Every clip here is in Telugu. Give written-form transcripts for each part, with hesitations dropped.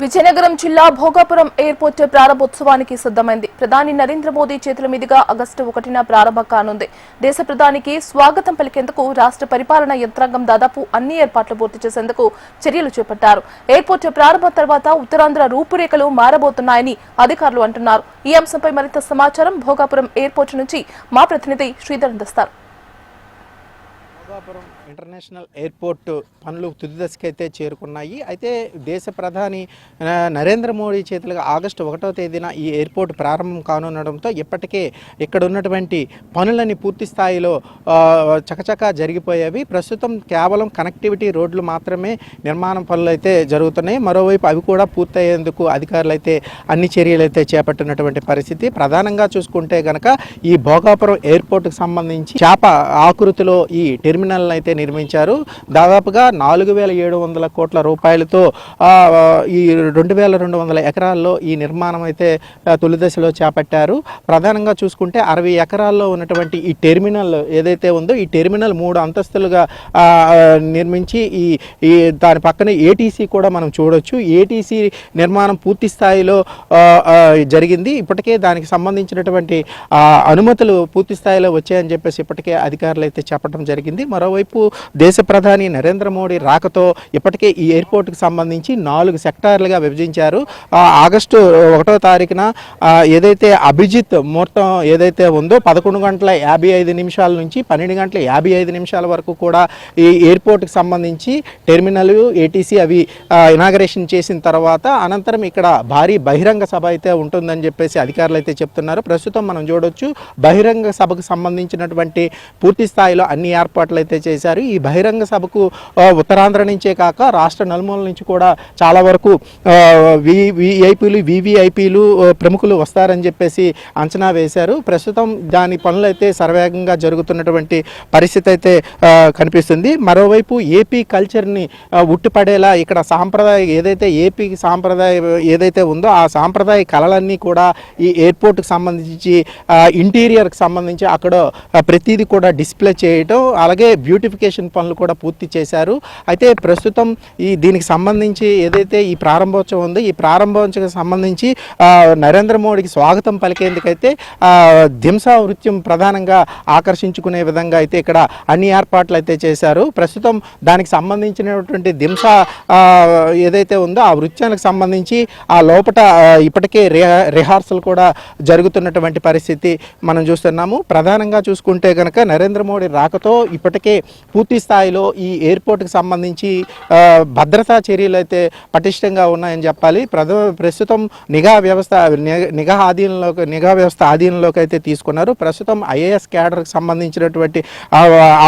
విజయనగరం జిల్లా భోగాపురం ఎయిర్పోర్ట్ ప్రారంభోత్సవానికి సిద్ధమైంది. ప్రధాని నరేంద్ర మోదీ చేతుల మీదుగా ఆగస్టు 1న ప్రారంభం కానుంది. దేశ ప్రధానికి స్వాగతం పలికేందుకు రాష్ట్ర పరిపాలనా యంత్రాంగం దాదాపు అన్ని ఏర్పాట్లు పూర్తి చేసేందుకు చర్యలు చేపట్టారు. ఎయిర్పోర్ట్ ప్రారంభం తర్వాత ఉత్తరాంధ్ర రూపురేఖలు మారబోతున్నాయని అధికారులు అంటున్నారు. ఈ అంశంపై మరింత సమాచారం భోగాపురం ఎయిర్పోర్ట్ నుంచి మా ప్రతినిధి శ్రీధర్ అందిస్తారు. భోగాపురం ఇంటర్నేషనల్ ఎయిర్పోర్ట్ పనులు తుది దశకైతే చేరుకున్నాయి. అయితే దేశ ప్రధాని నరేంద్ర మోడీ చేతులుగా ఆగస్టు 1వ తేదీన ఈ ఎయిర్పోర్ట్ ప్రారంభం కానుండడంతో ఇప్పటికే ఇక్కడ ఉన్నటువంటి పనులని పూర్తి స్థాయిలో చకచకా జరిగిపోయేవి. ప్రస్తుతం కేవలం కనెక్టివిటీ రోడ్లు మాత్రమే నిర్మాణం పనులు అయితే జరుగుతున్నాయి. మరోవైపు అవి కూడా పూర్తయ్యేందుకు అధికారులు అయితే అన్ని చర్యలు అయితే చేపట్టినటువంటి పరిస్థితి. ప్రధానంగా చూసుకుంటే కనుక ఈ భోగాపురం ఎయిర్పోర్ట్కి సంబంధించి చేప ఆకృతిలో ఈ టెర్మినల్ అయితే నిర్మించారు. దాదాపుగా 4,700 కోట్ల రూపాయలతో ఈ 2,200 ఎకరాల్లో ఈ నిర్మాణం అయితే తొలి దశలో చేపట్టారు. ప్రధానంగా చూసుకుంటే 60 ఎకరాల్లో ఉన్నటువంటి ఈ టెర్మినల్ ఏదైతే ఉందో ఈ టెర్మినల్ 3 అంతస్తులుగా నిర్మించి ఈ దాని పక్కన ఏటీసీ కూడా మనం చూడొచ్చు. ఏటీసీ నిర్మాణం పూర్తి స్థాయిలో జరిగింది. ఇప్పటికే దానికి సంబంధించినటువంటి అనుమతులు పూర్తి స్థాయిలో వచ్చాయని చెప్పేసి ఇప్పటికే అధికారులు అయితే చెప్పడం జరిగింది. మరోవైపు దేశ ప్రధాని నరేంద్ర మోడీ రాకతో ఇప్పటికే ఈ ఎయిర్పోర్ట్కి సంబంధించి 4 సెక్టార్లుగా విభజించారు. ఆగస్టు 1వ తారీఖున ఏదైతే అభిజిత్ ముహూర్తం ఏదైతే ఉందో 11:55 నుంచి 12:55 వరకు కూడా ఈ ఎయిర్పోర్ట్కి సంబంధించి టెర్మినల్ ఏటీసీ అవి ఇనాగరేషన్ చేసిన తర్వాత అనంతరం ఇక్కడ భారీ బహిరంగ సభ అయితే ఉంటుందని చెప్పేసి అధికారులు అయితే చెప్తున్నారు. ప్రస్తుతం మనం చూడొచ్చు బహిరంగ సభకు సంబంధించినటువంటి పూర్తి స్థాయిలో అన్ని ఏర్పాట్లు అయితే చేశారు. ఈ బహిరంగ సభకు ఉత్తరాంధ్ర నుంచే కాక రాష్ట్ర నలుమూల నుంచి కూడా చాలా వరకు విఐపీలు వివిఐపీలు ప్రముఖులు వస్తారని చెప్పేసి అంచనా వేశారు. ప్రస్తుతం దాని పనులు అయితే సర్వేగంగా జరుగుతున్నటువంటి పరిస్థితి అయితే కనిపిస్తుంది. మరోవైపు ఏపీ కల్చర్ని ఉట్టిపడేలా ఇక్కడ సాంప్రదాయ ఏదైతే ఏపీ సాంప్రదాయం ఏదైతే ఉందో ఆ సాంప్రదాయ కళలన్నీ కూడా ఈ ఎయిర్పోర్ట్కి సంబంధించి ఇంటీరియర్కి సంబంధించి అక్కడ ప్రతిదీ కూడా డిస్ప్లే చేయటం అలాగే బ్యూటిఫికేషన్ పనులు కూడా పూర్తి చేశారు. అయితే ప్రస్తుతం దీనికి సంబంధించి ఏదైతే ఈ ప్రారంభోత్సవం ఉందో ఈ ప్రారంభోత్సవం సంబంధించి నరేంద్ర మోడీకి స్వాగతం పలికేందుకైతే దింసా నృత్యం ప్రధానంగా ఆకర్షించుకునే విధంగా అయితే ఇక్కడ అన్ని ఏర్పాట్లు అయితే చేశారు. ప్రస్తుతం దానికి సంబంధించినటువంటి దింసా ఏదైతే ఉందో ఆ నృత్యానికి సంబంధించి ఆ లోపల ఇప్పటికే రిహార్సల్ కూడా జరుగుతున్నటువంటి పరిస్థితి మనం చూస్తున్నాము. ప్రధానంగా చూసుకుంటే కనుక నరేంద్ర మోడీ రాకతో ఇప్పటికే పూర్తి స్థాయిలో ఈ ఎయిర్పోర్ట్కి సంబంధించి భద్రతా చర్యలు అయితే పటిష్టంగా ఉన్నాయని చెప్పాలి. ప్రస్తుతం నిఘా వ్యవస్థ ఆధీనంలోకి అయితే తీసుకున్నారు. ప్రస్తుతం ఐఏఎస్ క్యాడర్కి సంబంధించినటువంటి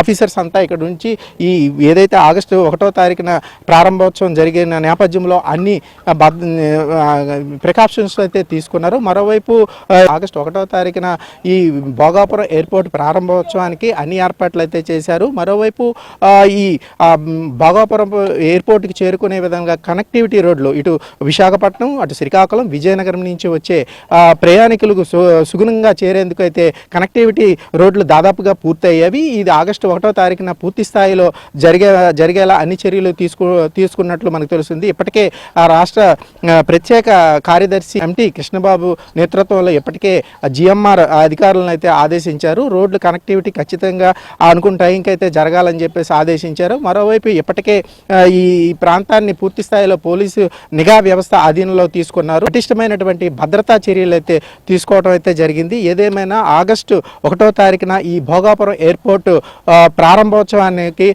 ఆఫీసర్స్ అంతా ఇక్కడ నుంచి ఈ ఏదైతే ఆగస్టు 1వ తారీఖున ప్రారంభోత్సవం జరిగిన నేపథ్యంలో అన్ని ప్రికాషన్స్ అయితే తీసుకున్నారు. మరోవైపు ఆగస్టు 1వ తారీఖున ఈ భోగాపురం ఎయిర్పోర్ట్ ప్రారంభోత్సవానికి అన్ని ఏర్పాట్లు అయితే చేశారు. మరోవైపు ఈ భోగాపురం ఎయిర్పోర్ట్కి చేరుకునే విధంగా కనెక్టివిటీ రోడ్లు ఇటు విశాఖపట్నం అటు శ్రీకాకుళం విజయనగరం నుంచి వచ్చే ప్రయాణికులకు సుగుణంగా చేరేందుకు అయితే కనెక్టివిటీ రోడ్లు దాదాపుగా పూర్తయ్యేవి. ఇది ఆగస్టు 1వ తారీఖున పూర్తి స్థాయిలో జరిగేలా అన్ని చర్యలు తీసుకున్నట్లు మనకు తెలుస్తుంది. ఇప్పటికే రాష్ట్ర ప్రత్యేక కార్యదర్శి ఎంటీ కృష్ణబాబు నేతృత్వంలో ఇప్పటికే జిఎంఆర్ అధికారులను అయితే ఆదేశించారు. రోడ్లు కనెక్టివిటీ ఖచ్చితంగా అనుకున్న టైంకి అయితే జరగాలని చెప్పేసి ఆదేశించారు. మరోవైపు ఇప్పటికే ఈ ప్రాంతాన్ని పూర్తి స్థాయిలో పోలీసు నిఘా వ్యవస్థ ఆధీనంలో తీసుకున్నారు. పటిష్టమైనటువంటి భద్రతా చర్యలు అయితే తీసుకోవడం అయితే జరిగింది. ఏదేమైనా ఆగస్టు 1వ తారీఖున ఈ భోగాపురం ఎయిర్పోర్ట్ ప్రారంభోత్సవానికి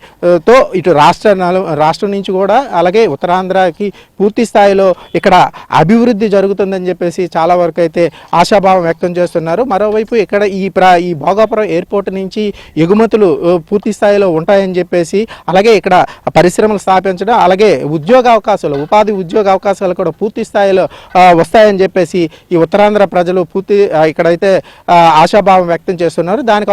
తో ఇటు రాష్ట్రం నుంచి కూడా అలాగే ఉత్తరాంధ్రకి పూర్తి స్థాయిలో ఇక్కడ అభివృద్ధి జరుగుతుందని చెప్పేసి చాలా వరకు అయితే ఆశాభావం వ్యక్తం చేస్తున్నారు. మరోవైపు ఇక్కడ ఈ భోగాపురం ఎయిర్పోర్ట్ నుంచి ఎగుమతులు పూర్తి స్థాయిలో ఉంటాయని చెప్పేసి అలాగే ఇక్కడ పరిశ్రమలు స్థాపించడం అలాగే ఉపాధి ఉద్యోగ అవకాశాలు కూడా పూర్తి స్థాయిలో వస్తాయని చెప్పేసి ఈ ఉత్తరాంధ్ర ప్రజలు ఇక్కడైతే ఆశాభావం వ్యక్తం చేస్తున్నారు. దానికి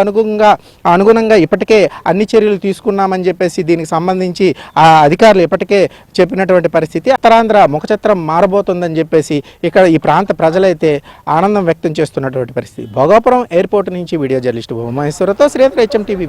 అనుగుణంగా ఇప్పటికే అన్ని చర్యలు తీసుకున్నామని చెప్పేసి దీనికి సంబంధించి అధికారులు ఇప్పటికే చెప్పినటువంటి పరిస్థితి. ఉత్తరాంధ్ర ముఖచిత్రం మారబోతుందని చెప్పేసి ఇక్కడ ఈ ప్రాంత ప్రజలైతే ఆనందం వ్యక్తం చేస్తున్నటువంటి పరిస్థితి. భోగాపురం ఎయిర్పోర్ట్ నుంచి వీడియో జర్నలిస్ట్ భూమేశ్వరతో శ్రీధర్ HMTV.